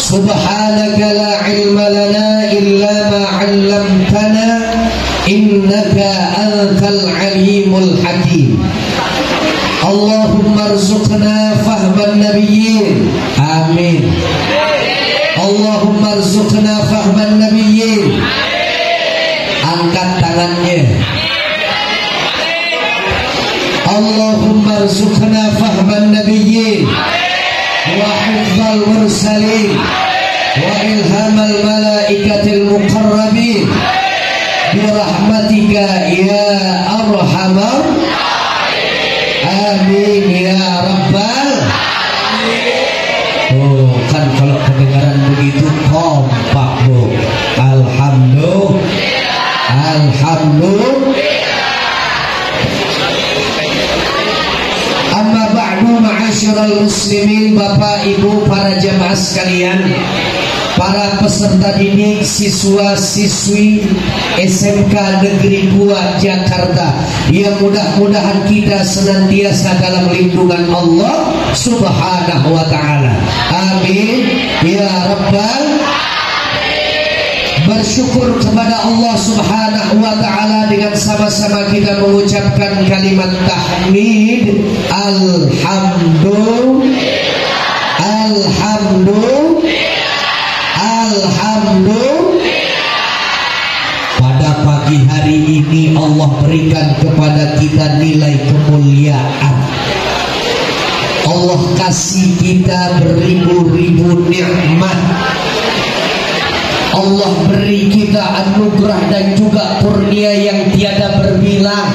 Subhanaka la ilma lana illa ma 'allamtana innaka antal alimul hakim. Allahumma arzuqna fahman nabiyyin. Amin. Allahumma arzuqna fahman nabiyyin. Angkat tangannya. Allahumma arzuqna fahman nabiyyin wa hifdzal mursalin wa ilhamal malaikatil muqarrabin birahmatika ya arhamar amin ya rabbal. Oh, kan kalau kedengaran begitu kompak, Bu. Alhamdulillah. Amma ba'du, ma'asyiral muslimin, Bapak Ibu para jamaah sekalian, para peserta didik, siswa-siswi SMK Negeri 2 Jakarta, yang mudah-mudahan kita senantiasa dalam lindungan Allah Subhanahu wa ta'ala. Amin ya rabbal. Bersyukur kepada Allah Subhanahu wa ta'ala dengan sama-sama kita mengucapkan kalimat tahmid. Alhamdulillah. Pada pagi hari ini Allah berikan kepada kita nilai kemuliaan. Allah kasih kita beribu-ribu nikmat. Allah beri kita anugerah dan juga kurnia yang tiada berbilang.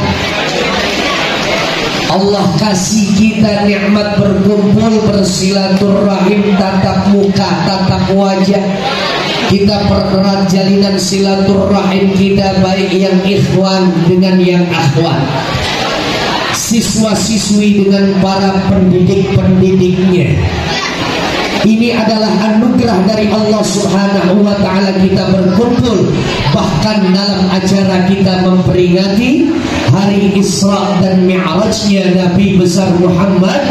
Allah kasih kita nikmat berkumpul, bersilaturahim, tatap muka, tatap wajah. Kita pererat jalinan silaturahim kita, baik yang ikhwan dengan yang akhwat, siswa-siswi dengan para pendidik-pendidiknya. Ini adalah anugerah dari Allah Subhanahu wa ta'ala kita berkumpul. Bahkan dalam acara kita memperingati hari Isra dan Mi'rajnya Nabi besar Muhammad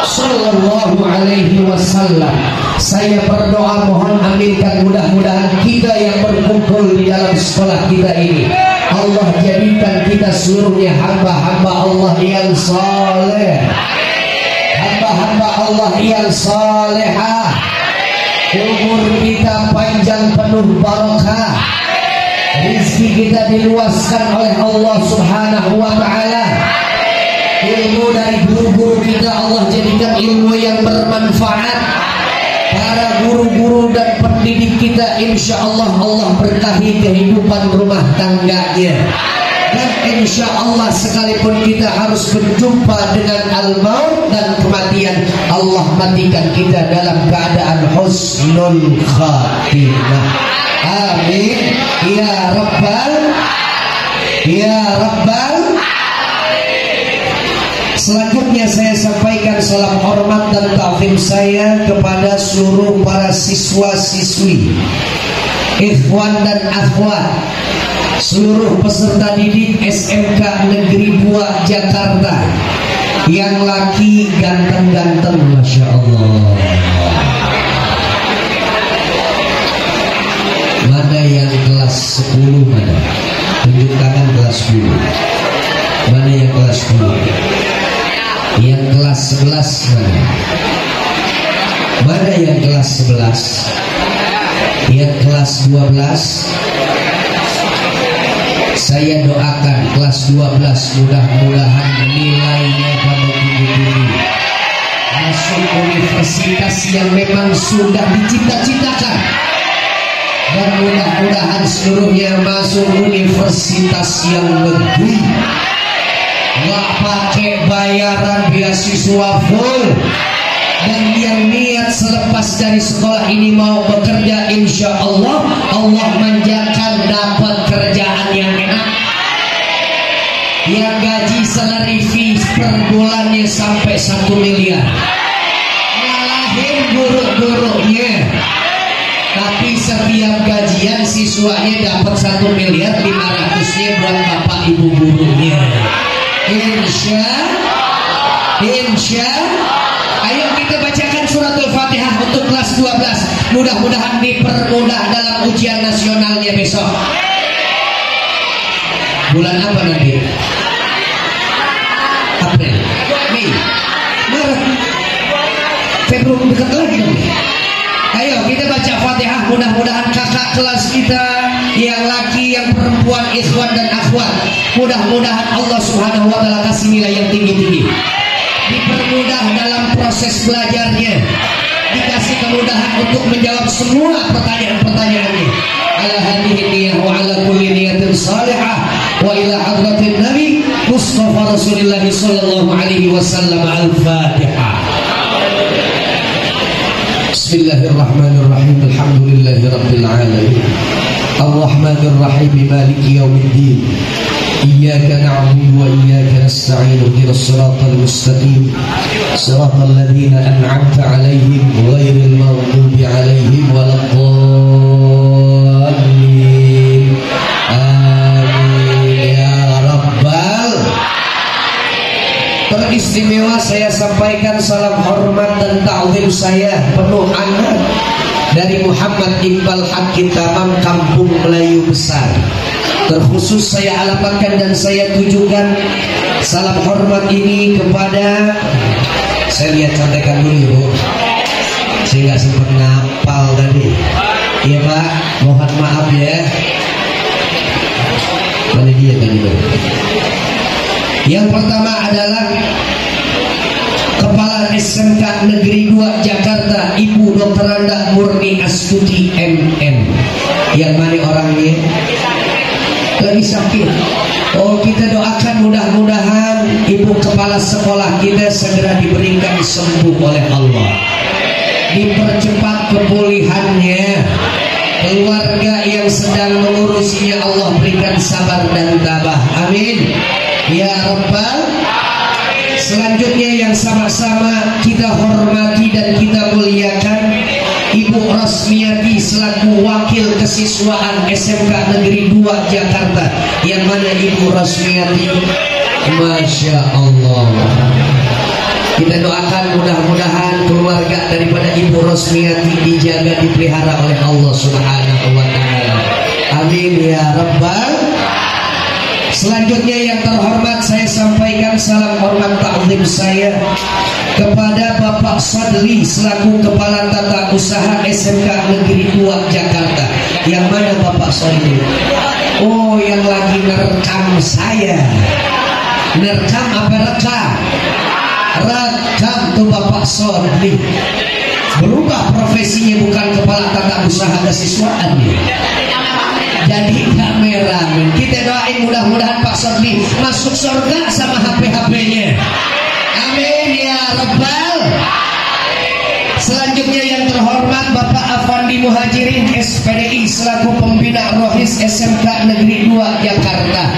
Sallallahu alaihi wasallam. Saya berdoa mohon aminkan, mudah-mudahan kita yang berkumpul di dalam sekolah kita ini, Allah jadikan kita seluruhnya hamba-hamba Allah yang saleh, hamba-hamba Allah yang salehah. Umur kita panjang penuh barakah, rezeki kita diluaskan oleh Allah Subhanahu wa ta'ala. Ilmu dari guru-guru kita Allah jadikan ilmu yang bermanfaat. Para guru-guru dan pendidik kita insya Allah Allah berkahi kehidupan rumah tangganya. Dan insya Allah sekalipun kita harus berjumpa dengan al-maut dan kematian, Allah matikan kita dalam keadaan husnul khatimah. Amin ya rabbal Selanjutnya saya sampaikan salam hormat dan ta'zim saya kepada seluruh para siswa-siswi, ikhwan dan akhwat, seluruh peserta didik SMK Negeri 2 Jakarta. Yang laki ganteng-ganteng, Masya Allah. Mana yang kelas 10 mana? Tunjuk tangan kelas 10. Mana yang kelas 10? Yang kelas 11 mana? Mana yang kelas 11? Yang kelas 12? Saya doakan kelas 12 mudah-mudahan nilainya kamu tinggi-tinggi, masuk universitas yang memang sudah dicita-cita dan mudah-mudahan seluruhnya masuk universitas yang negeri, nggak pakai bayaran beasiswa full. Dan yang niat selepas dari sekolah ini mau bekerja, insya Allah Allah manjakan dapat kerjaan yang enak, yang gaji salary fees per bulannya sampai 1 miliar, ngalahin guru-gurunya. Tapi setiap gajian siswanya dapat 1 miliar 500-nya buat bapak ibu gurunya. Insya. Ayo kita bacakan suratul Fatihah untuk kelas 12. Mudah-mudahan dipermudah dalam ujian nasionalnya besok. Bulan apa nanti? April, Mei, Maret, Februari, dekat lagi nanti. Ayo kita baca Fatihah. Mudah-mudahan kakak kelas kita yang laki, yang perempuan, ikhwan dan akhwat, mudah-mudahan Allah Subhanahu wa taala kasih nilai yang tinggi-tinggi, dipermudah dalam proses belajarnya, dikasih kemudahan untuk menjawab semua pertanyaan-pertanyaannya. Ala hadhihi niyyah wa ala kulli niyatin salihah wa ila hadratin Nabi Mustafa Rasulullah sallallahu alaihi wasallam. Al-Fatihah. Bismillahirrahmanirrahim. Alhamdulillahi rabbil alamin. Ar-Rahmanir Rahim. Maliki yaumiddin. إياك نعبد وإياك نستعين اهدنا الصراط المستقيم صراط الذين أنعمت عليهم غير المغضوب عليهم ولا الضالين آمين يا رب. Teristimewa saya sampaikan salam hormat dan ta'zim saya penuh anak dari Muhammad Iqbal Hakim Tamam, Kampung Melayu Besar. Terkhusus saya alamatkan dan saya tujukan salam hormat ini kepada, saya lihat contekan dulu Bu, saya nggak sempat ngapal tadi. Iya Pak, mohon maaf ya. Mana dia tadi Bu? Yang pertama adalah Kepala SMK Negeri 2 Jakarta, Ibu Dr. Randa Murni Astuti MM. Yang mana orangnya? Lagi sakit. Oh, kita doakan mudah-mudahan ibu kepala sekolah kita segera diberikan sembuh oleh Allah, dipercepat pemulihannya. Keluarga yang sedang mengurusinya Allah berikan sabar dan tabah. Amin ya Rabbal. Selanjutnya yang sama-sama kita hormati dan kita muliakan Ibu Rosmiati selaku wakil kesiswaan SMK Negeri 2 Jakarta. Yang mana Ibu Rosmiati, Masya Allah, kita doakan mudah-mudahan keluarga daripada Ibu Rosmiati dijaga, dipelihara oleh Allah Subhanahu wa taala. Amin ya Rabbal. Selanjutnya yang terhormat saya sampaikan salam hormat ta'zim saya kepada Bapak Sadli selaku Kepala Tata Usaha SMK Negeri 2 Jakarta. Yang mana Bapak Sadli? Oh, yang lagi nerekam saya. Nerekam apa rekam? Rekam tuh Bapak Sadli. Berubah profesinya, bukan Kepala Tata Usaha Kesiswaan ya. Jadi kameramen. Kita doain mudah-mudahan Pak Sadli masuk surga sama HP-HP-nya. Amin ya Rabbal. Selanjutnya yang terhormat Bapak Afandi Muhajirin SPDI selaku pembina Rohis SMK Negeri 2 Jakarta.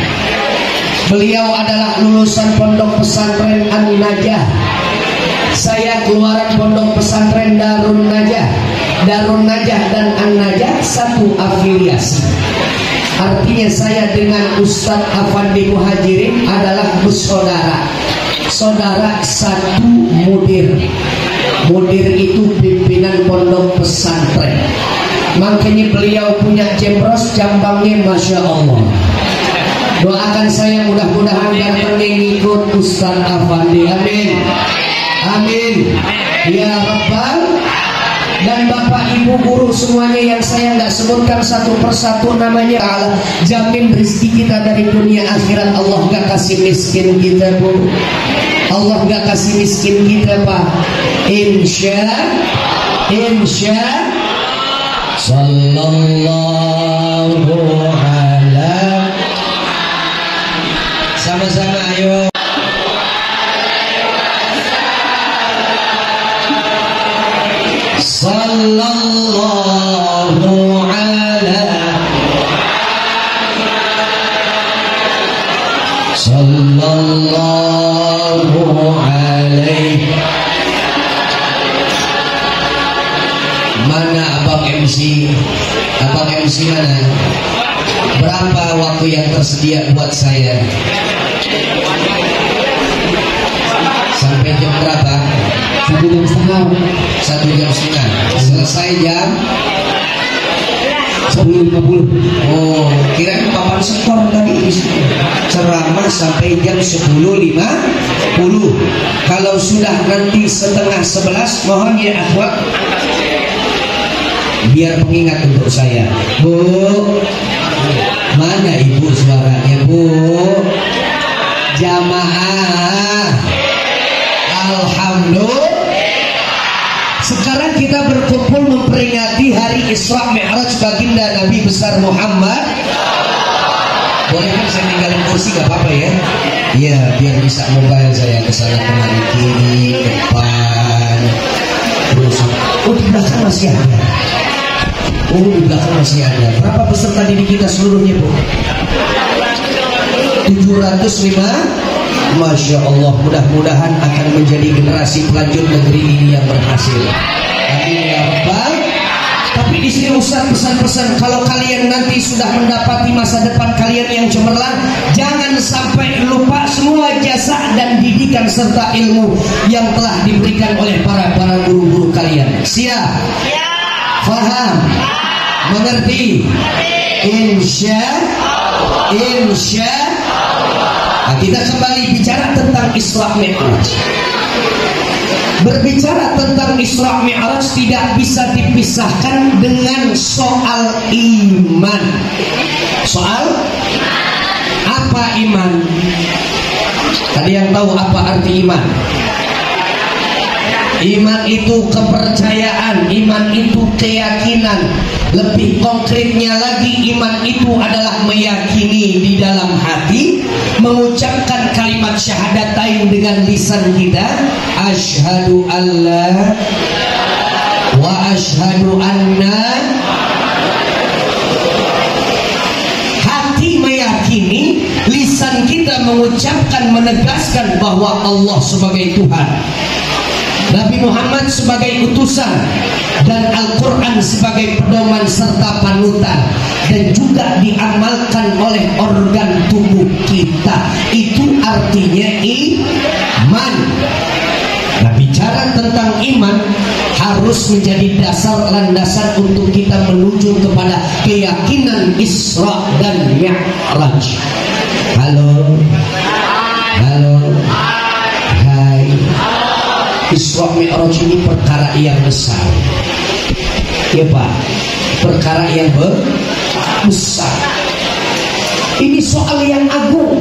Beliau adalah lulusan Pondok Pesantren An-Najah. Saya keluaran Pondok Pesantren Darun Najah. Darun Najah dan An-Najah satu afiliasi. Artinya saya dengan Ustadz Afandi Muhajirin adalah bersaudara. Saudara satu mudir. Mudir itu pimpinan pondok pesantren. Makanya beliau punya jembros jambangnya Masya Allah. Doakan saya mudah-mudahan dan mengikut Ustadz Afandi. Amin. Amin ya Rabbal. Dan Bapak Ibu guru semuanya yang saya nggak sebutkan satu persatu namanya, Allah jamin rezeki kita dari dunia akhirat. Allah nggak kasih miskin kita Bu, Allah nggak kasih miskin kita Pak. Insya Sallallahu ala. Sama-sama ayo. Sallallahu ala. Sallallahu alaihi. Mana abang MC? Abang MC mana? Berapa waktu yang tersedia buat saya? Sampai jam berapa? 1 jam setengah. Selesai jam 10.50. Oh, kirain papan skor tadi ceramah sampai jam 10.50. Kalau sudah nanti setengah 11, mohon ya akhwat, biar pengingat untuk saya. Bu, mana ibu suaranya bu? Jamaah, alhamdulillah. Sekarang kita berkumpul memperingati hari Isra Mi'raj baginda Nabi besar Muhammad. Boleh kan saya tinggalin kursi, gak apa-apa ya? Iya, biar bisa mobile saya kesana kemari, kiri, depan, terus. Oh, di belakang masih ada. Oh, di belakang masih ada. Berapa peserta didik kita seluruhnya, Bu? 705. Masya Allah, mudah-mudahan akan menjadi generasi pelanjut negeri ini yang berhasil. Amin ya Rabbal. Tapi di sini Ustaz pesan-pesan, kalau kalian nanti sudah mendapati masa depan kalian yang cemerlang, jangan sampai lupa semua jasa dan didikan serta ilmu yang telah diberikan oleh para guru-guru kalian. Siap? Faham? Mengerti? Insya Nah, kita kembali bicara tentang Isra Mi'raj. Berbicara tentang Isra Mi'raj tidak bisa dipisahkan dengan soal iman. Soal apa iman? Tadi yang tahu apa arti iman? Iman itu kepercayaan, iman itu keyakinan. Lebih konkretnya lagi, iman itu adalah meyakini di dalam hati, mengucapkan kalimat syahadatain dengan lisan kita, asyhadu alla wa asyhadu anna. Hati meyakini, lisan kita mengucapkan, menegaskan bahwa Allah sebagai Tuhan, Nabi Muhammad sebagai utusan, dan Al-Quran sebagai pedoman serta panutan, dan juga diamalkan oleh organ tubuh kita. Itu artinya iman. Nah, bicara tentang iman harus menjadi dasar landasan untuk kita menuju kepada keyakinan Isra dan Mi'raj. Halo, hai. Isra Mi'raj ini perkara yang besar, ya Pak, perkara yang besar. Ini soal yang agung.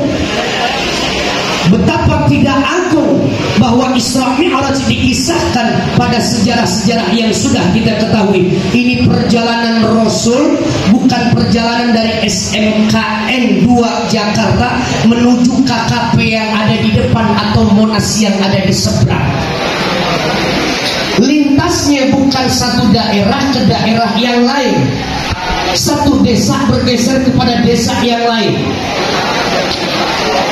Betapa tidak agung bahwa Isra Mi'raj dikisahkan pada sejarah-sejarah yang sudah kita ketahui. Ini perjalanan Rasul, bukan perjalanan dari SMKN 2 Jakarta menuju KKP yang ada di depan atau Monas yang ada di seberang. Lintasnya bukan satu daerah ke daerah yang lain, satu desa bergeser kepada desa yang lain.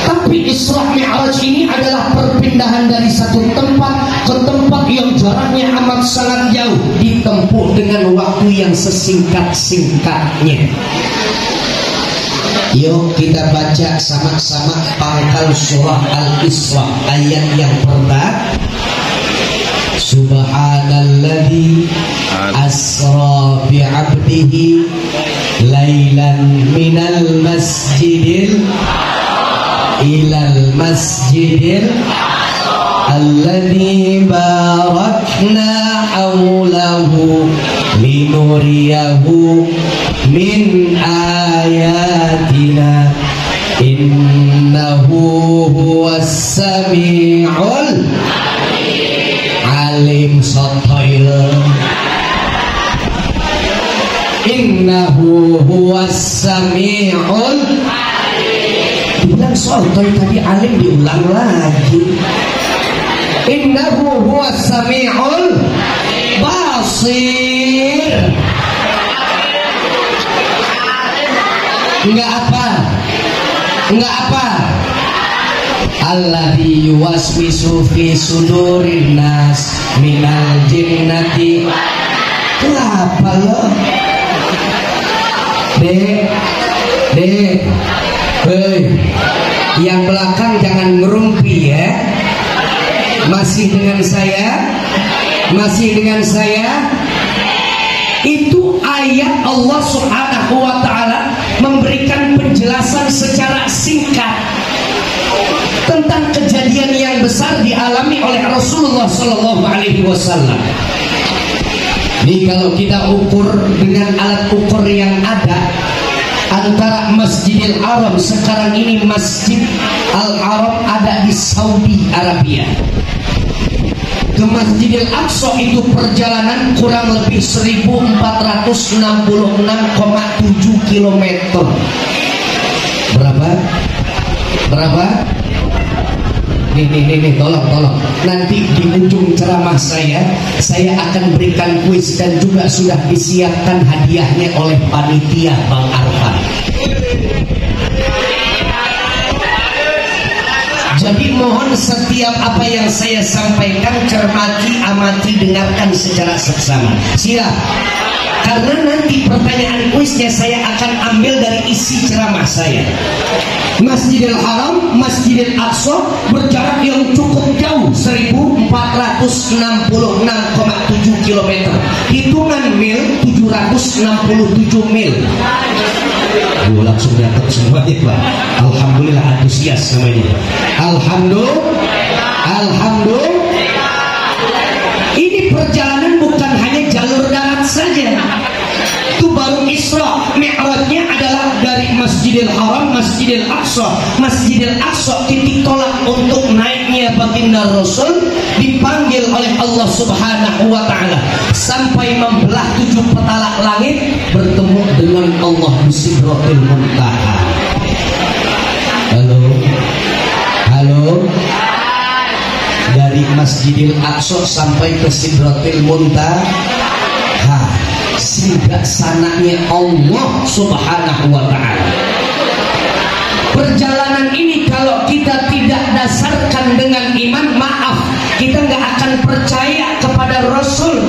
Tapi Isra Mi'raj ini adalah perpindahan dari satu tempat ke tempat yang jaraknya amat sangat jauh, ditempuh dengan waktu yang sesingkat-singkatnya. Yuk kita baca sama-sama pangkal surah Al-Isra ayat yang pertama. Subhanalladzi asra bi'abdihi lailan minal masjidil ilal masjidil alladzi barakna hawlahu linuriyahu min ayatina innahu huwas sami'ul alim. Sotoil Innahu huwas sami'ul. Dibilang sotoy tadi alim, diulang lagi. Innahu huwas sami'ul basir. Enggak apa? Enggak apa? Alladzi yuwaswisu fi sudurin nas minal jinnati. Kenapa lo? Dek, hei, yang belakang jangan ngerumpi ya. Masih dengan saya. Itu ayat Allah Subhanahu wa ta'ala memberikan penjelasan secara singkat tentang kejadian yang besar dialami oleh Rasulullah Sallallahu Alaihi Wasallam. Ini kalau kita ukur dengan alat ukur yang ada, antara Masjidil Haram, sekarang ini Masjid Al-Haram ada di Saudi Arabia, ke Masjidil Aqsa itu perjalanan kurang lebih 1466,7 km. Berapa? Nih, tolong. Nanti di ujung ceramah saya akan berikan kuis dan juga sudah disiapkan hadiahnya oleh panitia Bang Arfan. Jadi mohon setiap apa yang saya sampaikan cermati, amati, dengarkan secara seksama. Siap? Karena nanti pertanyaan kuisnya saya akan ambil dari isi ceramah saya. Masjidil Haram, Masjidil Aqsa berjarak yang cukup jauh, 1466,7 km. Hitungan mil 767 mil. Langsung dapat semua ya Pak. Alhamdulillah, antusias namanya. Alhamdulillah. Ini perjalanan bukan hanya jalur darat saja. Itu baru Isra. Mi'rajnya adalah dari Masjidil Haram, Masjidil Aqsa. Masjidil Aqsa titik tolak untuk naiknya baginda Rasul dipanggil oleh Allah Subhanahu wa ta'ala sampai membelah 7 petalak langit, bertemu dengan Allah di Sidratil Muntaha. Halo. Dari Masjidil Aqsa sampai ke Sidratil Muntaha, singgah sananya Allah Subhanahu wa ta'ala. Perjalanan ini kalau kita tidak dasarkan dengan iman, maaf, kita nggak akan percaya kepada Rasul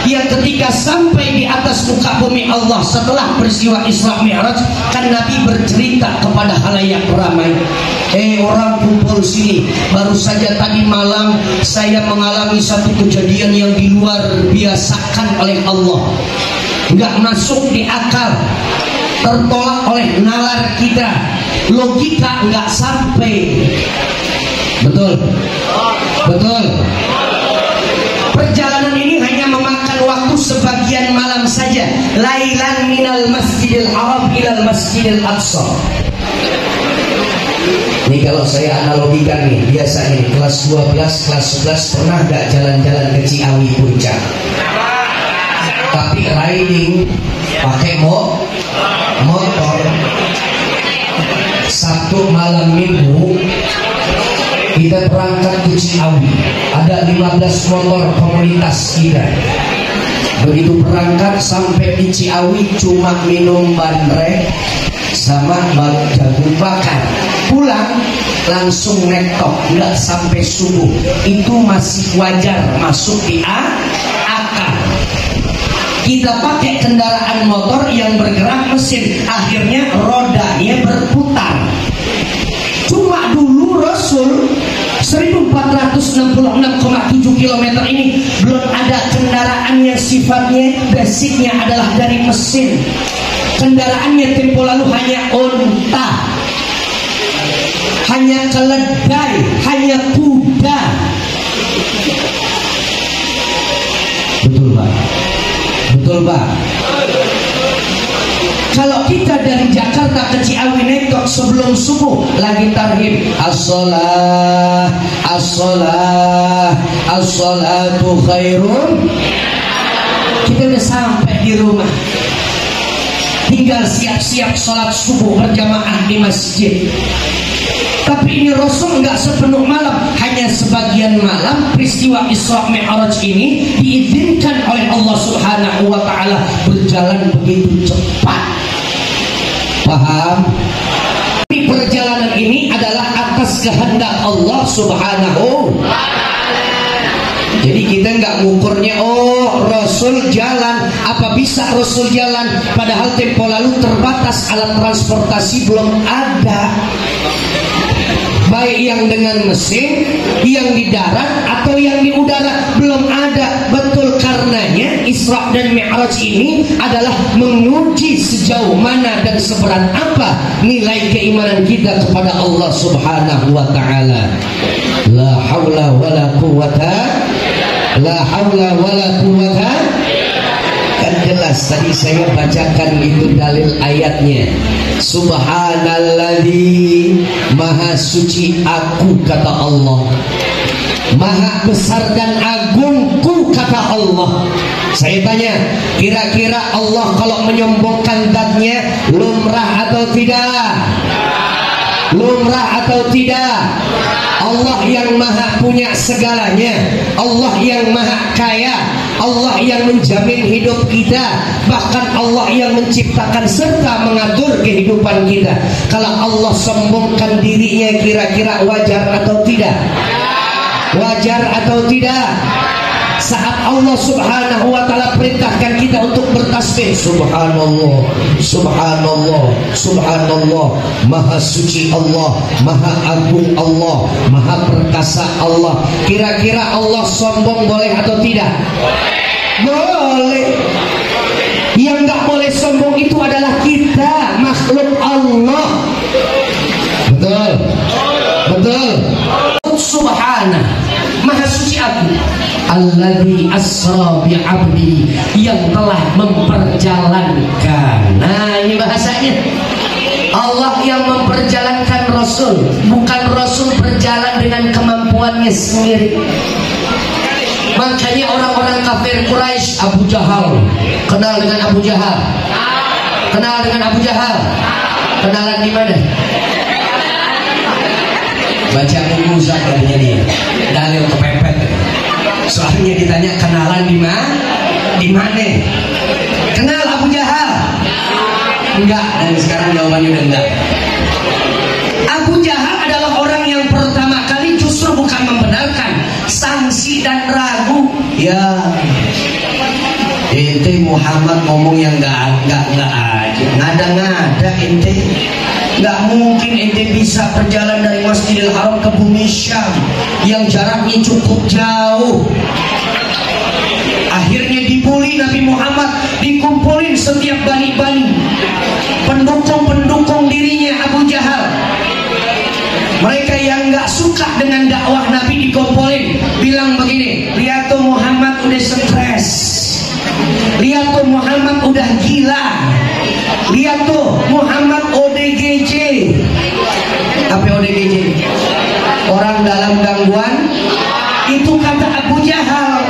yang ketika sampai di atas muka bumi Allah setelah peristiwa Isra Mi'raj, kan Nabi bercerita kepada halayak ramai, orang kumpul sini, baru saja tadi malam saya mengalami satu kejadian yang di luar biasakan oleh Allah, nggak masuk di akal, tertolak oleh nalar kita, logika nggak sampai. Betul. Perjalanan ini hanya memakan waktu sebagian malam saja. Lailan minal Masjidil Haram ilal Masjidil Aqsa. Ini kalau saya analogikan nih, biasa nih kelas 12, kelas 11 pernah gak jalan-jalan ke Ciawi Puncak? Tapi riding pakai motor. Sabtu malam Minggu kita berangkat ke Ciawi, ada 15 motor komunitas kita. Begitu berangkat sampai di Ciawi cuma minum bandrek sama jagung bakar, pulang langsung netok, nggak sampai subuh. Itu masih wajar masuk di akal. Kita pakai kendaraan motor yang bergerak mesin, akhirnya rodanya berputar. Cuma dulu Rasul 1466,7 km ini belum ada kendaraan yang sifatnya basicnya adalah dari mesin. Kendaraannya tempo lalu hanya unta, hanya keledai, hanya kuda. Betul Pak. Kalau kita dari Jakarta ke Ciawi netok sebelum subuh lagi tarhib, as-salatu khairun, kita udah sampai di rumah. tinggal siap-siap sholat subuh berjamaah di masjid. Tapi ini Rasul nggak sepenuh malam, hanya sebagian malam. Peristiwa Isra Mi'raj ini diizinkan oleh Allah Subhanahu wa Ta'ala berjalan begitu cepat. Paham? Perjalanan ini adalah atas kehendak Allah Subhanahu. Jadi kita nggak ngukurnya, oh Rasul jalan, apa bisa Rasul jalan? Padahal tempo lalu terbatas, alat transportasi belum ada. Baik yang dengan mesin, yang di darat atau yang di udara belum ada. Betul, karenanya Isra dan Mi'raj ini adalah menguji sejauh mana dan seberat apa nilai keimanan kita kepada Allah Subhanahu wa Ta'ala. La haula wala quwwata, la haula wala quwwata. Kan jelas tadi saya bacakan itu dalil ayatnya. Subhanalladzi, maha suci aku kata Allah, maha besar dan agungku kata Allah. Saya tanya, kira-kira Allah kalau menyombongkan zatnya lumrah atau tidak? Lumrah atau tidak? Allah yang maha punya segalanya, Allah yang maha kaya, Allah yang menjamin hidup kita, bahkan Allah yang menciptakan serta mengatur kehidupan kita. Kalau Allah sombongkan dirinya, kira-kira wajar atau tidak? Wajar atau tidak? Saat Allah Subhanahu wa Ta'ala perintahkan kita untuk bertasbih, subhanallah, subhanallah, subhanallah, maha suci Allah, maha agung Allah, maha perkasa Allah. Kira-kira Allah sombong boleh atau tidak? Boleh. Yang nggak boleh sombong itu adalah kita, makhluk Allah. Betul? Betul? Subhanallah, maha suci aku, alladzi asra bi abdi, yang telah memperjalankan. Nah, ini bahasanya. Allah yang memperjalankan Rasul, bukan Rasul berjalan dengan kemampuannya sendiri. Makanya orang-orang kafir Quraisy, Abu Jahal, kenal dengan Abu Jahal? Kenal dengan Abu Jahal? Kenalan di mana? Baca buku katanya dia, dalil kepepet. Soalnya ditanya kenalan di mana? Di mana? Kenal Abu Jahal? Enggak, dan sekarang jawabannya udah enggak. Abu Jahal adalah orang yang pertama kali justru bukan membenarkan, sangsi dan ragu. Ya, ente Muhammad ngomong yang enggak aja, ngada-ngada ente. Nggak mungkin ente bisa berjalan dari Masjidil Haram ke bumi Syam yang jaraknya cukup jauh. Akhirnya dibully Nabi Muhammad, dikumpulin setiap bani-bani pendukung dirinya Abu Jahal. Mereka yang nggak suka dengan dakwah Nabi dikumpulin, bilang begini, lihat tuh Muhammad udah stres, lihat tuh Muhammad udah gila, lihat tuh Muhammad ODGJ. Apa ODGJ? Orang dalam gangguan. Itu kata Abu Jahal.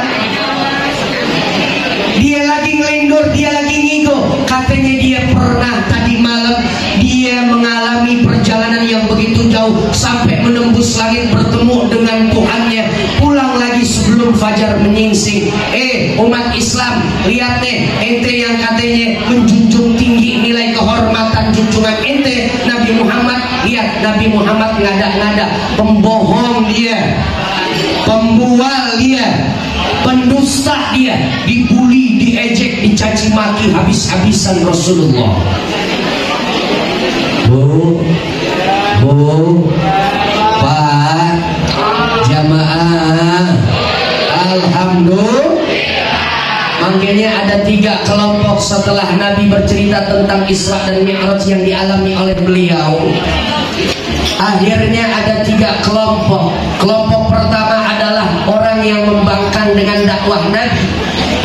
Dia lagi ngelendur, dia lagi ngigo. Katanya dia pernah tadi malam dia mengalami perjalanan yang begitu jauh sampai menembus langit bertemu dengan Tuhannya. Pulang lagi sebelum fajar menyingsing. Umat Islam, lihat nih, ente yang katanya menjunjung tinggi nilai kehormatan junjungan ente Nabi Muhammad. Lihat Nabi Muhammad ngada-ngada, pembohong dia, pembual dia, pendusta dia, dibully, diejek, dicaci maki habis-habisan Rasulullah. Bu, Pak, jamaah, alhamdulillah. Makanya ada 3 kelompok setelah Nabi bercerita tentang Isra dan Mi'raj yang dialami oleh beliau. Akhirnya ada 3 kelompok. Kelompok pertama adalah orang yang membangkang dengan dakwah Nabi,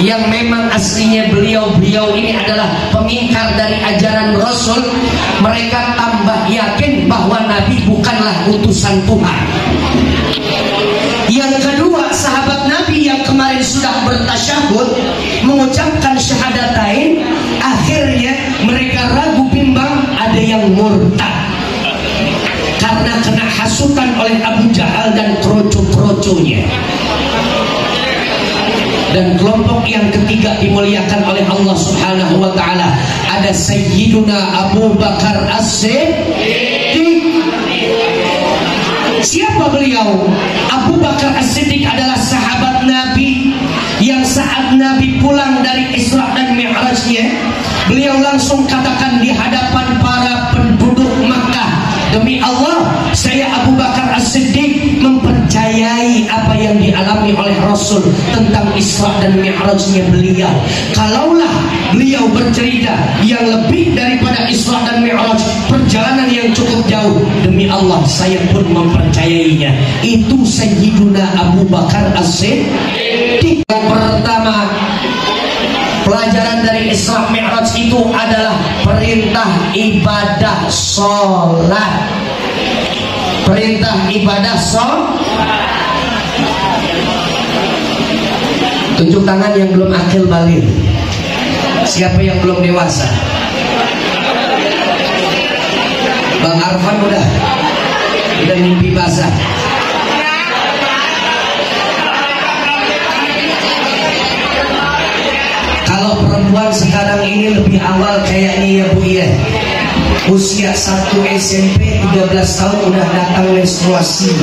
yang memang aslinya beliau ini adalah pengingkar dari ajaran Rasul. Mereka tambah yakin bahwa Nabi bukanlah utusan Tuhan. Yang kedua, sahabat Nabi yang kemarin sudah bertasyahud, mengucapkan syahadatain, akhirnya mereka ada yang murtad karena kena hasutan oleh Abu Jahal dan kroco-kroconya. Dan kelompok yang ketiga dimuliakan oleh Allah Subhanahu wa taala, ada Sayyiduna Abu Bakar As-Siddiq. Siapa beliau? Abu Bakar As-Siddiq adalah sahabat Nabi yang saat Nabi pulang dari Isra dan Mi'rajnya, beliau langsung katakan di hadapan para penduduk Makkah, demi Allah, saya Abu Bakar As-Siddiq mempercayai apa yang dialami oleh Rasul tentang Isra dan Mi'rajnya beliau. Kalaulah beliau bercerita yang lebih daripada Isra dan Mi'raj, perjalanan yang cukup jauh, demi Allah saya pun mempercayainya. Itu Sayyiduna Abu Bakar As-Siddiq. Yang pertama, pelajaran dari Isra Mi'raj itu adalah perintah ibadah sholat. Perintah ibadah sholat. Tunjuk tangan yang belum akil balik. Siapa yang belum dewasa? Bang Arfan udah mimpi basah. Kalau perempuan sekarang ini lebih awal kayaknya ya Bu ya. Usia 1 SMP 13 tahun udah datang menstruasi.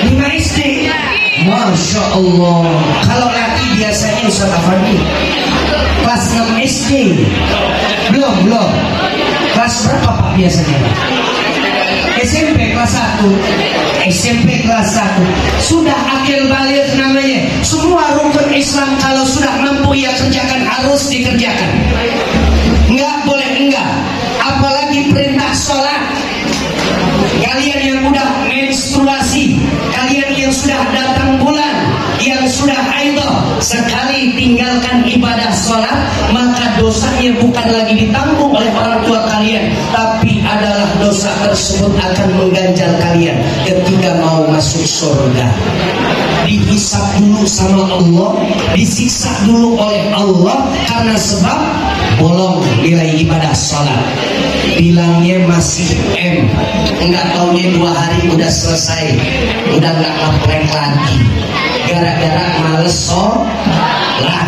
5 SD. Masya Allah. Kalau laki biasanya Ustaz Afandi kelas 6 SD. Belum. Kelas berapa Pak biasanya Pak? SMP kelas 1. SMP kelas 1 sudah akil balik namanya. Semua rukun Islam kalau sudah mampu ya kerjakan, harus dikerjakan. Enggak boleh enggak. Apalagi perintah sholat. Kalian yang udah menstruasi, kalian yang sudah datang bulan, yang sudah haidh, sekali tinggalkan ibadah sholat, maka dosanya bukan lagi ditanggung oleh orang tua kalian, tapi adalah dosa tersebut akan mengganjal kalian ketika mau masuk surga. Dihisab dulu sama Allah, disiksa dulu oleh Allah karena sebab bolong nilai ibadah sholat. Bilangnya masih M, enggak taunya 2 hari udah selesai, udah enggak ngeplek lagi gara-gara males sholat.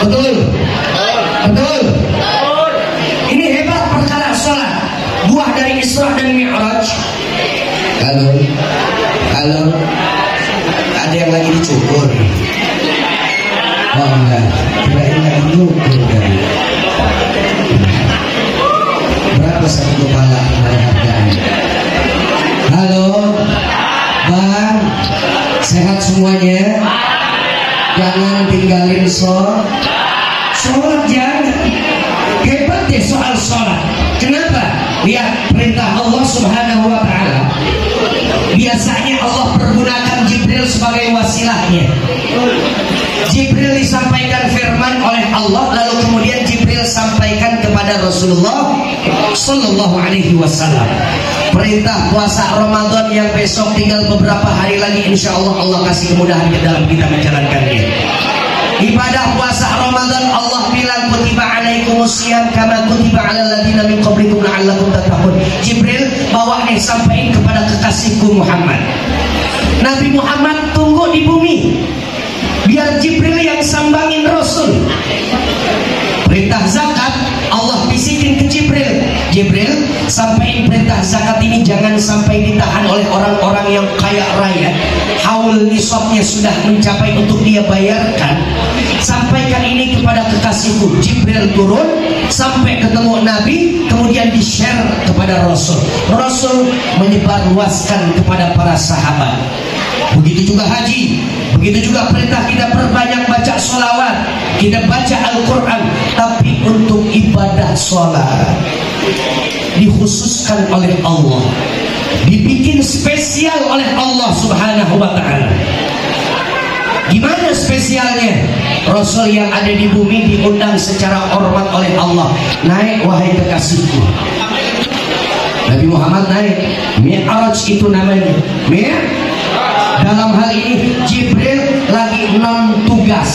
Betul? Ini hebat perkara sholat, buah dari Isra dan Mi'raj. Halo, ada yang lagi dicukur? Oh enggak, kirain lagi nyukur kan. Berapa satu kepala harganya? Halo Bang, sehat semuanya? Jangan tinggalin sholat, jangan. Hebat deh soal sholat. Kenapa? Lihat perintah Allah Subhanahu wa ta'ala. Biasanya Allah pergunakan Jibril sebagai wasilahnya. Jibril disampaikan firman oleh Allah, lalu kemudian Jibril sampaikan kepada Rasulullah Sallallahu Alaihi Wasallam. Perintah puasa Ramadan yang besok tinggal beberapa hari lagi, insya Allah Allah kasih kemudahan ke dalam kita menjalankannya. Ibadah puasa Ramadan Allah bilang kutiba alaikumusiyam kama kutiba alal ladzina min qablikum la'allakum tattaqun. Jibril bawa sampaikan kepada kekasihku Muhammad. Nabi Muhammad tunggu di bumi biar Jibril yang sambangin Rasul. Perintah zakat Allah bisikin ke Jibril, sampaikan perintah zakat ini jangan sampai ditahan oleh orang-orang yang kaya raya, haul nisabnya sudah mencapai untuk dia bayarkan. Sampaikan ini kepada kekasihku. Jibril turun sampai ketemu Nabi, kemudian di-share kepada Rasul. Rasul menyebarluaskan kepada para sahabat. Begitu juga haji, begitu juga perintah kita perbanyak baca sholawat, kita baca Al-Quran. Tapi untuk ibadah sholat dikhususkan oleh Allah, dibikin spesial oleh Allah Subhanahu wa ta'ala. Gimana spesialnya? Rasul yang ada di bumi diundang secara hormat oleh Allah. Naik wahai kekasihku. Nabi Muhammad naik. Mi'raj itu namanya. Dalam hal ini Jibril lagi non tugas.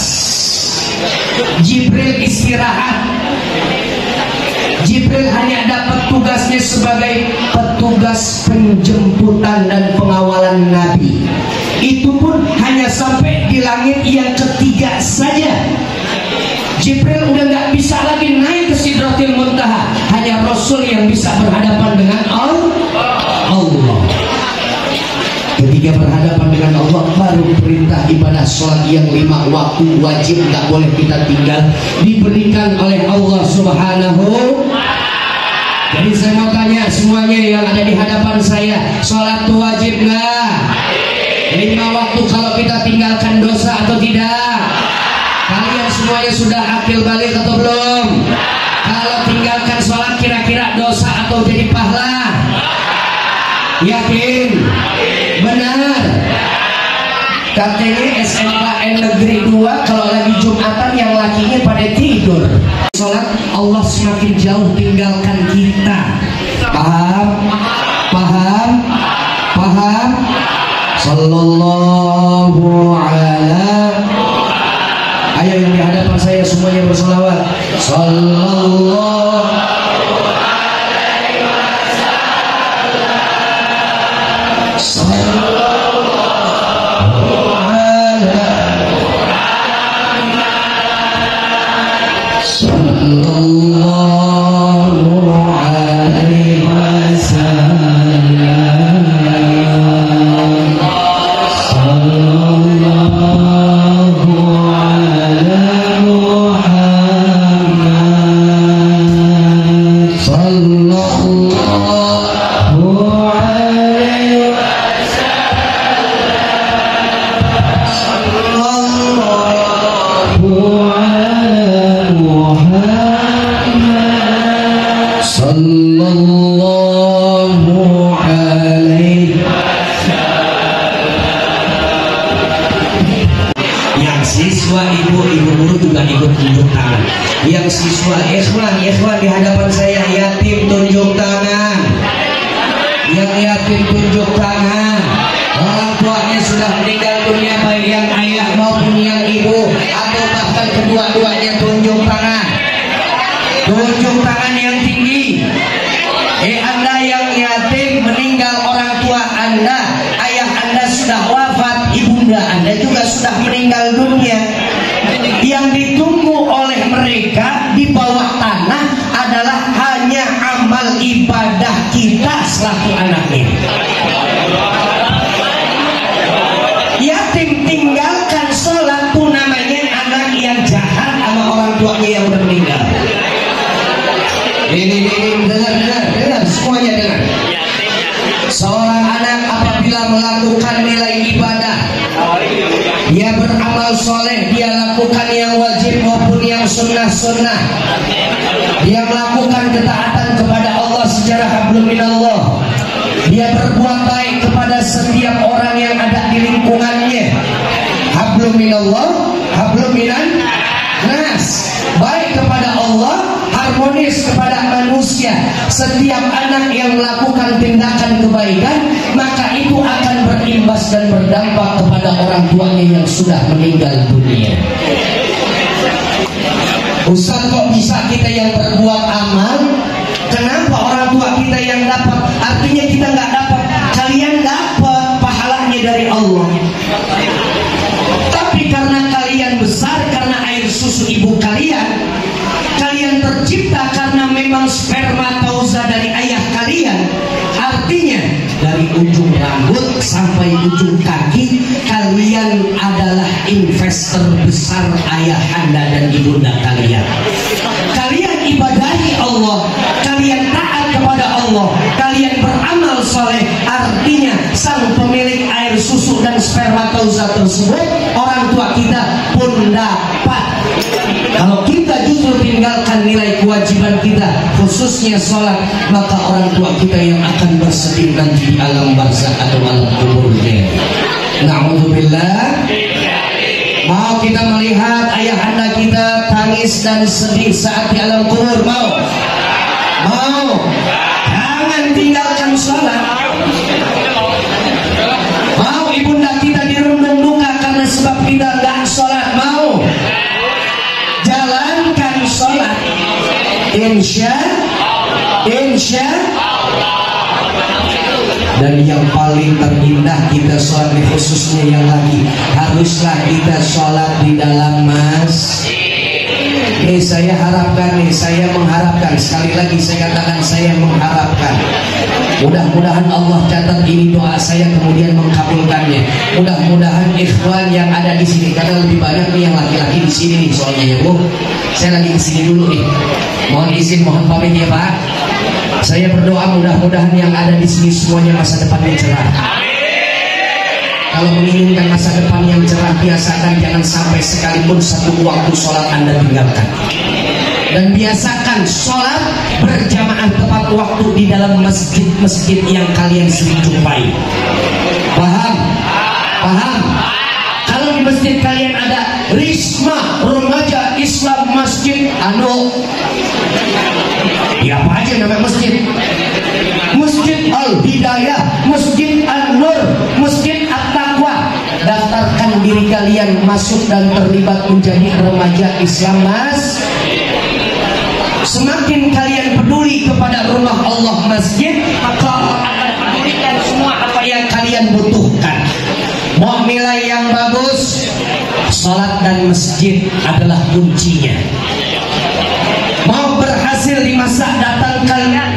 Jibril istirahat. tugasnya sebagai petugas penjemputan dan pengawalan Nabi. Itu pun hanya sampai di langit yang ketiga saja. Jibril udah nggak bisa lagi naik ke Sidratil Muntaha. Hanya Rasul yang bisa berhadapan dengan Allah. Ketika berhadapan dengan Allah, baru perintah ibadah sholat yang 5 waktu wajib, nggak boleh kita tinggal, diberikan oleh Allah Subhanahu. Jadi saya mau tanya semuanya yang ada di hadapan saya, sholat itu wajib nggak? 5 waktu kalau kita tinggalkan dosa atau tidak? Kalian semuanya sudah akil balik atau belum? Kalau tinggalkan sholat kira-kira dosa atau jadi pahala? Yakin? Benar? Katanya SMKN Negeri 2 kalau lagi Jumatan yang lakinya pada tidur. Sholat Allah semakin jauh tinggalkan kita. Paham? Paham? Paham? Sallallahu ala. Ayo yang di hadapan saya semuanya berselawat. Sallallahu alaihi wasallam. Sallallahu alaihi Ikhwan di hadapan saya yatim tunjuk tangan. Yang yatim tunjuk tangan. Orang tuanya sudah meninggal dunia, baik yang ayah maupun yang ibu, atau bahkan kedua-duanya tunjuk tangan. Tunjuk tangan yang tinggi. Anda yang yatim meninggal orang tua Anda, ayah Anda sudah wafat, ibunda Anda juga sudah meninggal dunia. Yang ditunggu oleh mereka di bawah tanah adalah hanya amal ibadah kita selaku anaknya. Yatim tinggalkan sholat itu namanya anak yang jahat sama orang tuanya yang udah meninggal. Ini dengar semuanya dengar. Seorang anak apabila melakukan nilai ibadah, dia beramal soleh, dia lakukan yang wajib maupun yang sunnah-sunnah, dia melakukan ketaatan kepada Allah secara hablum minallah, dia berbuat baik kepada setiap orang yang ada di lingkungannya, hablum minallah, hablum minan nas, baik kepada Allah, harmonis kepada manusia. Setiap anak yang melakukan tindakan kebaikan, maka itu akan berimbas dan berdampak kepada orang tuanya yang sudah meninggal dunia. Ustaz, kok bisa kita yang berbuat amal? Kenapa orang tua kita yang dapat? Artinya kita nggak dapat. Kalian dapat pahalanya dari Allah. Tapi karena kalian besar, karena air susu ibu kalian, kalian tercipta karena memang spermatoza dari ayah kalian. Artinya dari ujung rambut sampai ujung kaki, kalian adalah investor besar ayah anda dan ibunda kalian. Kalian ibadahi Allah, kalian taat kepada Allah, kalian beramal soleh. Artinya sang pemilik air susu dan spermatoza tersebut, orang tua kita pun dapat. Kalau kita justru tinggalkan nilai kewajiban kita, khususnya sholat, maka orang tua kita yang akan bersedih nanti di alam barzakh atau alam kuburnya. Na'udzubillah. Mau kita melihat ayah anda kita tangis dan sedih saat di alam kubur? Mau? Mau? Jangan tinggalkan sholat. Mau ibunda kita dirundung duka karena sebab kita nggak sholat? Mau? Jalankan sholat, insya Insya dan yang paling terindah kita sholat, khususnya yang lagi, haruslah kita sholat di dalam masjid. Saya harapkan saya mengharapkan, sekali lagi saya katakan, saya mengharapkan, mudah-mudahan Allah catat ini doa saya kemudian mengkabulkannya. Mudah-mudahan ikhwan yang ada di sini, karena lebih banyak nih yang laki-laki di sini nih soalnya ya Bu. Saya lagi di sini dulu nih. Mohon izin, mohon pamit ya Pak. Saya berdoa mudah-mudahan yang ada di sini semuanya masa depan yang cerah. Kalau menginginkan masa depan yang cerah, biasakan jangan sampai sekalipun satu waktu sholat Anda tinggalkan. Dan biasakan sholat berjamaah tepat waktu di dalam masjid-masjid yang kalian sering jumpai. Paham? Paham? Kalau di masjid kalian ada Risma Remaja Islam Masjid ya apa aja namanya masjid, Masjid Al-Hidayah, Masjid An-Nur, Masjid At-Taqwa, daftarkan diri kalian masuk dan terlibat menjadi remaja Islam Mas. Semakin kalian peduli kepada rumah Allah masjid, maka Allah akan pedulikan semua apa yang kalian butuhkan. Mau nilai yang bagus, salat dan masjid adalah kuncinya. Mau berhasil di masa datang kalian,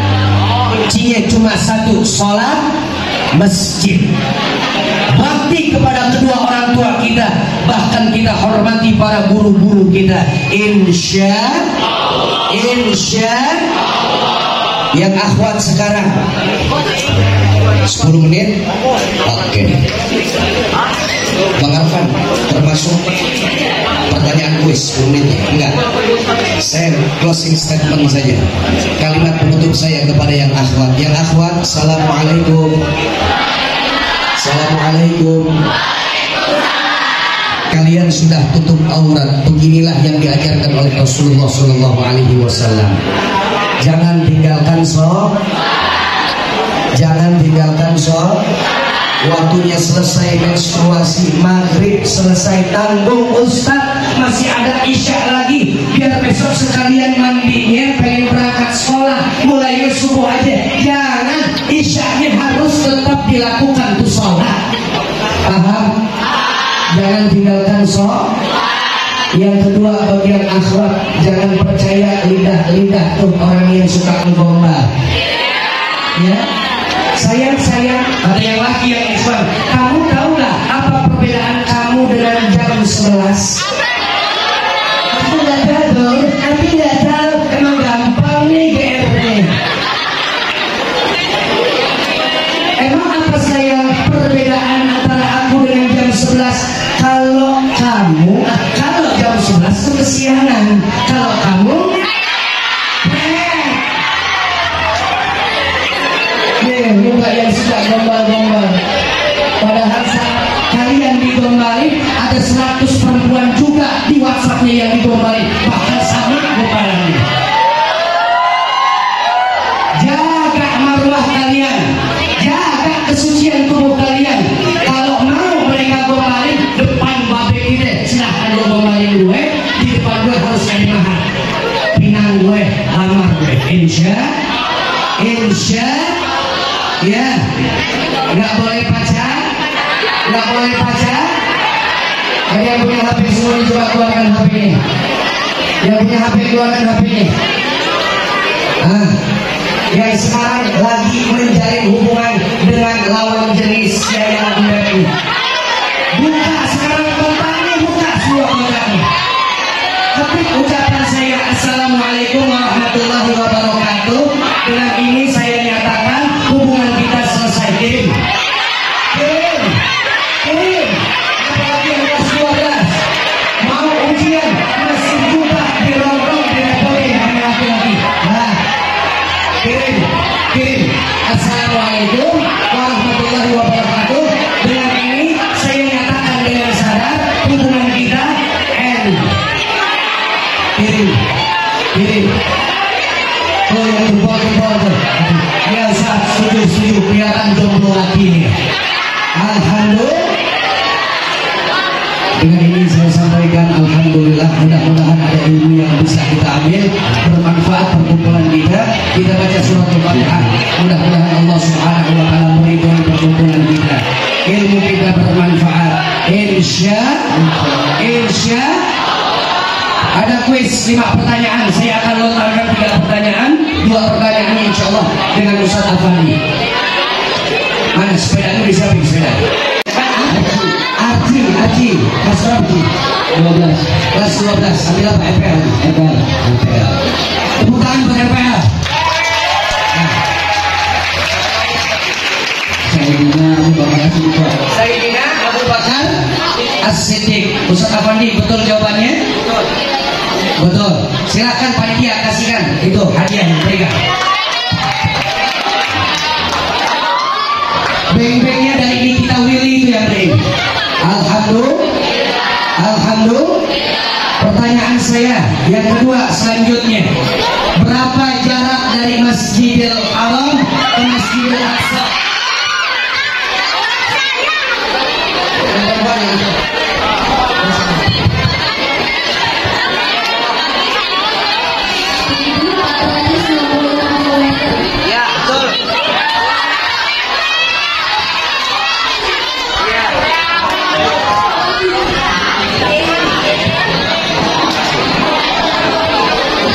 kuncinya cuma satu, salat, masjid. Bakti kepada kedua orang tua kita, bahkan kita hormati para guru-guru kita. Insya yang akhwat sekarang 10 menit. Oke. Bang Arfan termasuk pertanyaan kuis 10 menit ya? Enggak. Saya closing statement saja. Kalimat penutup saya kepada yang akhwat. Yang akhwat, assalamualaikum. Assalamualaikum. Kalian sudah tutup aurat. Beginilah yang diajarkan oleh Rasulullah SAW. Jangan tinggalkan sholat. Jangan tinggalkan sholat. Waktunya selesai menstruasi, maghrib selesai, tanggung Ustaz, masih ada isya lagi, biar besok sekalian mandinya, pengen berangkat sekolah, mulai subuh aja. Jangan, isyanya harus tetap dilakukan tuh sholat. Paham? Jangan tinggalkan sholat. Yang kedua, bagian akhwat, jangan percaya lidah-lidah tuh orang yang suka menggombal. Ya, sayang, ada yang laki yang Islam. Kamu tahu nggak apa perbedaan kamu dengan jam 11? Aku nggak tahu, tapi nggak tahu. Emang gampang nih GR-nya. Emang apa sayang perbedaan antara aku dengan jam 11? Kalau jam 11 itu kesiangan. Kalau kamu muka yang suka gombal-gombal. Padahal saat kalian digombalin, ada 100 perempuan juga di WhatsApp-nya yang digombalin, bahkan sama gombalannya. Jaga marwah kalian, jaga kesucian tubuh kalian. Kalau mau mereka gombalin depan babe kita, silahkan lo gombalin gue. Di depan gue harus ada mahar, pinang gue, lamar gue. Insya ya, nggak boleh pacar. Ada yang punya HP semua, coba keluarkan HP ini. Yang punya HP keluarkan HP ini. Yang sekarang lagi menjalin hubungan dengan lawan jenis yang lebih buka sekarang kontaknya, buka semua kontaknya. Ketik ucapan saya assalamualaikum warahmatullahi wabarakatuh. Dengan ini saya nyatakan hubungan kita selesai. Kirim. Apalagi yang kelas 12 mau ujian masih juga dirongrong dengan boleh sama laki-laki. Nah, kirim. Assalamualaikum warahmatullahi wabarakatuh. Dengan ini saya nyatakan dengan sadar hubungan kita end. Kirim. Oh, yang jempol tuh. Ya Ustaz, setuju, kelihatan jomblo lagi nih. Alhamdulillah. Dengan ini saya sampaikan alhamdulillah, mudah-mudahan ada ilmu yang bisa kita ambil, bermanfaat perkumpulan kita. kita baca surat Al-Fatihah. Mudah-mudahan Allah Subhanahu wa taala meridhoi perkumpulan kita. Ilmu kita bermanfaat. Insya ada kuis 5 pertanyaan. Saya akan lontarkan 3 pertanyaan. 2 pertanyaan insya Allah dengan Ustaz Afandi. Mana sepeda itu di samping sepeda? Arji, kelas berapa Ji? 12. Kelas 12. Ambil apa? MPL. Tepuk tangan buat MPL. Sayyidina Abu Bakar As-Siddiq. Ustaz Afandi, betul jawabannya? Betul. Silakan panitia kasihkan itu hadiah yang berikan. Beng-bengnya dari Nikita Willy itu yang beri. Alhamdulillah. Pertanyaan saya yang kedua selanjutnya, berapa jarak dari Masjidil Haram ke Masjidil Aqsa? Ya, betul.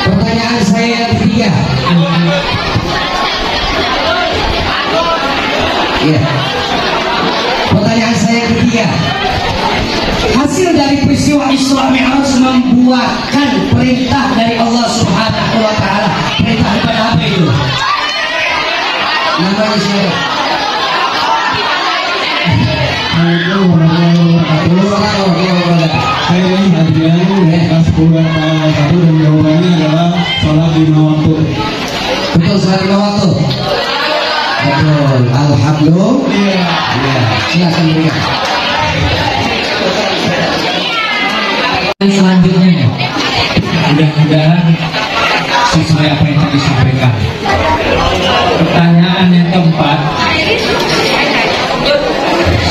Pertanyaan saya yang ketiga. Ya. Pertanyaan saya yang ketiga. Hasil dari peristiwa Isra Mi'raj membuahkan perintah dari Allah Subhanahu wa taala. Perintah kepada apa itu? Namanya siapa? Saya ini Adrian kelas 10 1 dan jawabannya adalah sholat 5 waktu. Betul, sholat 5 waktu. Betul. Alhamdulillah. Iya. Silakan berikan. Selanjutnya, mudah-mudahan sesuai apa yang tadi disampaikan. Pertanyaan yang keempat,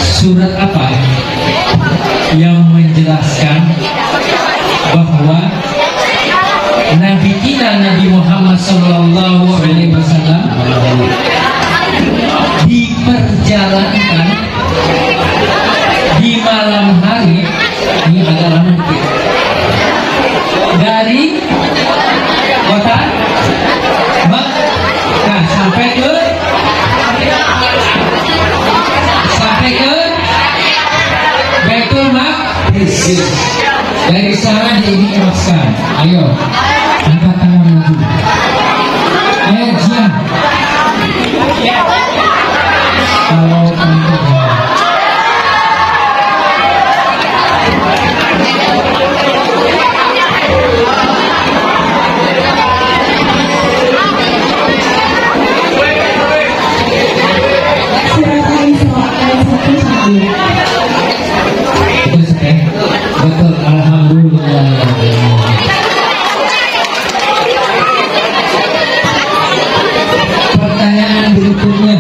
surat apa yang menjelaskan bahwa Nabi kita Nabi Muhammad SAW diperjalankan di malam hari, ini adalah mungkin dari kota Mekah sampai ke Baitul Maqdis. Dari sana diikhlaskan. Ayo, angkat tangan maju. Ayo Jian. Kalau betul, alhamdulillah. Pertanyaan berikutnya,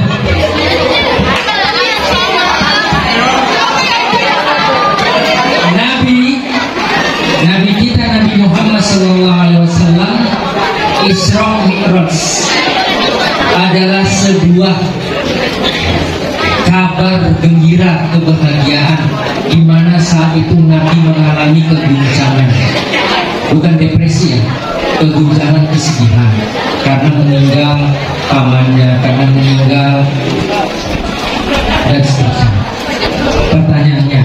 Nabi kita Nabi Muhammad SAW Isra Mi'raj adalah sebuah kabar gembira kebahagiaan, di mana saat itu Nabi mengalami keguncangan, bukan depresi ya, keguncangan kesedihan karena meninggal pamannya, karena meninggal dan seterusnya. Pertanyaannya,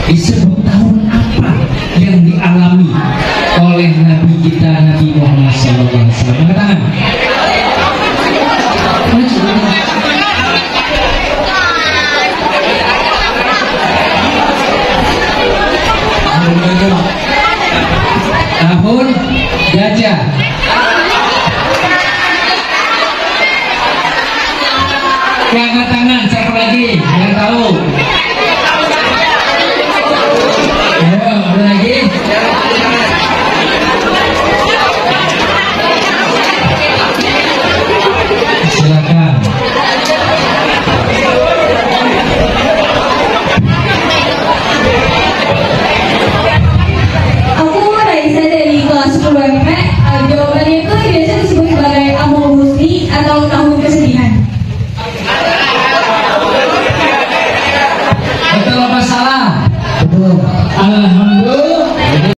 disebut tahun apa yang dialami oleh Nabi kita Nabi Muhammad SAW? Angkat tangan. Tahun gajah. Angkat tangan, siapa lagi yang tahu?